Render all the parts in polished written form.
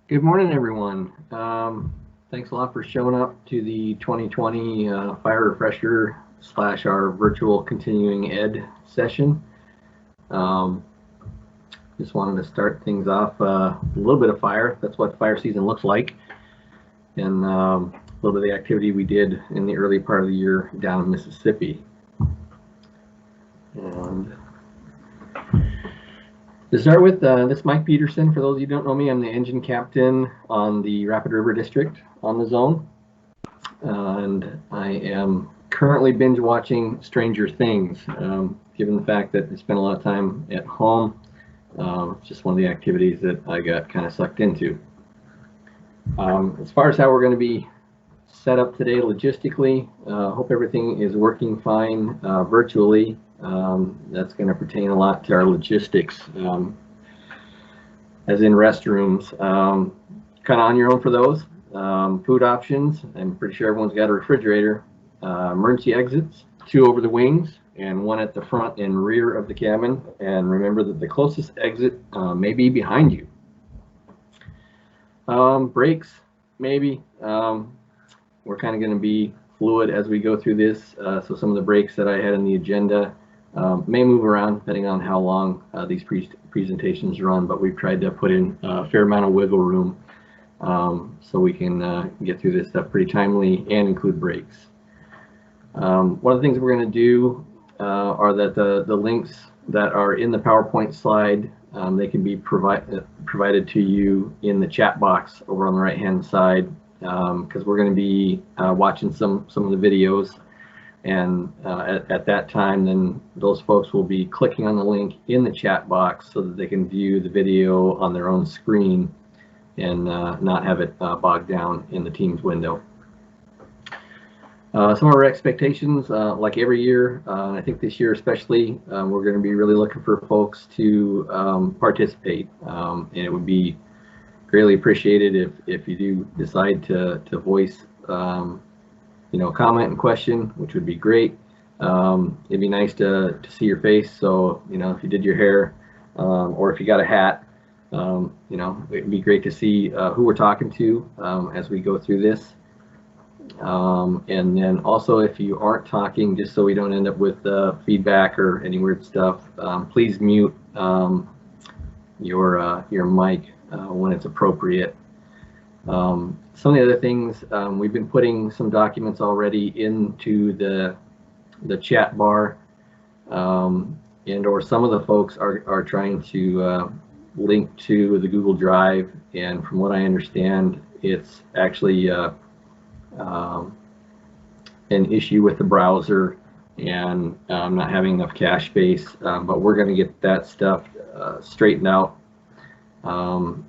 Good morning, everyone. Thanks a lot for showing up to the 2020 Fire Refresher / our virtual continuing ed session. Um, just wanted to start things off a little bit of fire. That's what fire season looks like, and a little bit of the activity we did in the early part of the year down in Mississippi. And to start with, this is Mike Peterson. For those of you who don't know me, I'm the engine captain on the Rapid River District on the zone. And I am currently binge watching Stranger Things, given the fact that I spent a lot of time at home. It's just one of the activities that I got kind of sucked into. As far as how we're going to be set up today logistically, hope everything is working fine virtually. That's going to pertain a lot to our logistics, as in restrooms, kind of on your own for those. Food options, I'm pretty sure everyone's got a refrigerator. Emergency exits, 2 over the wings and 1 at the front and rear of the cabin. And remember that the closest exit may be behind you. Brakes, maybe. We're kind of going to be fluid as we go through this. So some of the breaks that I had in the agenda may move around depending on how long these presentations run, but we've tried to put in a fair amount of wiggle room so we can get through this stuff pretty timely and include breaks. One of the things we're going to do are that the links that are in the PowerPoint slide, they can be provided to you in the chat box over on the right hand side, because we're going to be watching some of the videos, and at that time then those folks will be clicking on the link in the chat box so that they can view the video on their own screen and not have it bogged down in the Teams window. Some of our expectations, like every year, I think this year especially, we're going to be really looking for folks to participate, and it would be greatly appreciated if you do decide to voice comment and question, which would be great. It'd be nice to see your face, so if you did your hair or if you got a hat, it'd be great to see who we're talking to as we go through this. And then also, if you aren't talking, just so we don't end up with feedback or any weird stuff, please mute your mic when it's appropriate. Some of the other things, we've been putting some documents already into the chat bar, and or some of the folks are trying to link to the Google Drive, and from what I understand, it's actually an issue with the browser and not having enough cache space, but we're going to get that stuff straightened out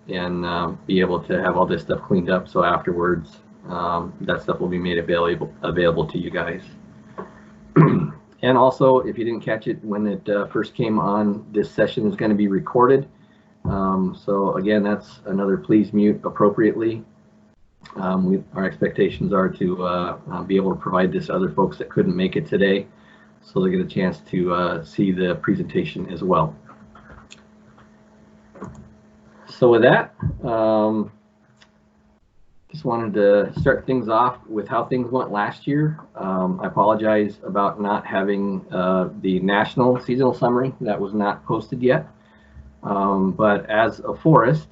and be able to have all this stuff cleaned up, so afterwards that stuff will be made available to you guys. And also, if you didn't catch it when it first came on, this session is going to be recorded, so again, that's another please mute appropriately. Our expectations are to be able to provide this to other folks that couldn't make it today, so they get a chance to see the presentation as well. So with that, just wanted to start things off with how things went last year. I apologize about not having the national seasonal summary. That was not posted yet, but as a forest,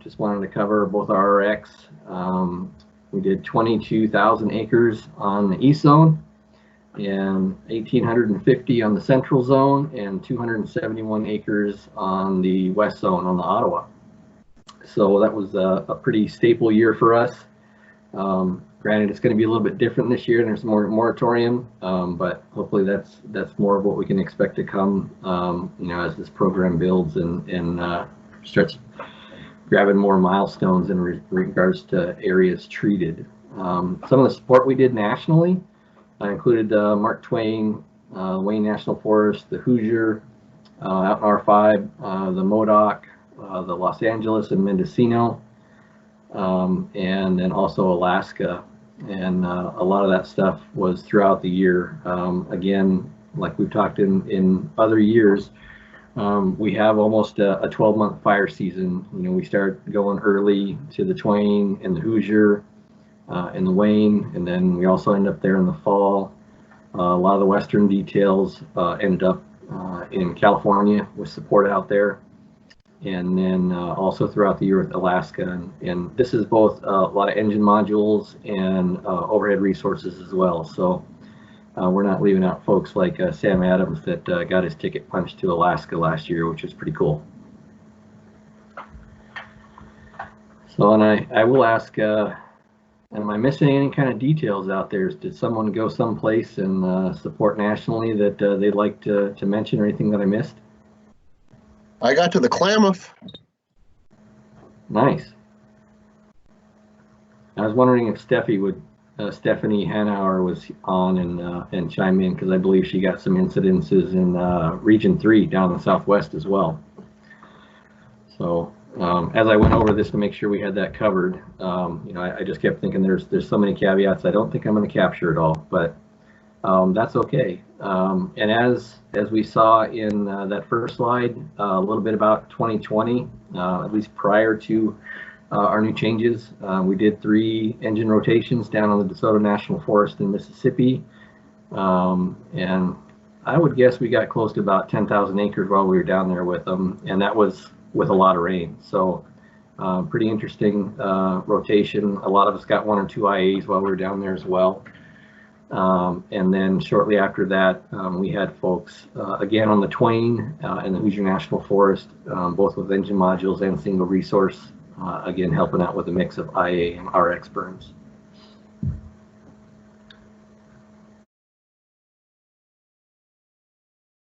just wanted to cover both our RX. We did 22,000 acres on the east zone and 1,850 on the central zone and 271 acres on the west zone on the Ottawa. So that was a pretty staple year for us. Granted, it's going to be a little bit different this year. There's more moratorium, but hopefully that's more of what we can expect to come, as this program builds and starts grabbing more milestones in regards to areas treated. Some of the support we did nationally included Mark Twain, Wayne National Forest, the Hoosier, out in R5, the Modoc, the Los Angeles and Mendocino, and then also Alaska. And a lot of that stuff was throughout the year. Again, like we've talked in other years, We have almost a 12-month fire season. We start going early to the Twain and the Hoosier and the Wayne, and then we also end up there in the fall. A lot of the western details ended up in California with support out there, and then also throughout the year with Alaska. And this is both a lot of engine modules and overhead resources as well. So we're not leaving out folks like Sam Adams that got his ticket punched to Alaska last year, which was pretty cool. So, and I will ask, am I missing any kind of details out there? Did someone go someplace and support nationally that they'd like to mention, or anything that I missed? I got to the Klamath. Nice. I was wondering if Stephanie Hanauer was on and chime in, because I believe she got some incidences in Region 3 down in the Southwest as well. So as I went over this to make sure we had that covered, I just kept thinking there's so many caveats. I don't think I'm going to capture it all, but that's okay. And as we saw in that first slide, a little bit about 2020, at least prior to our new changes. We did 3 engine rotations down on the DeSoto National Forest in Mississippi. And I would guess we got close to about 10,000 acres while we were down there with them. And that was with a lot of rain. So pretty interesting rotation. A lot of us got 1 or 2 IAs while we were down there as well. And then shortly after that, we had folks again on the Twain and the Hoosier National Forest, both with engine modules and single resource, again helping out with a mix of IA and RX burns.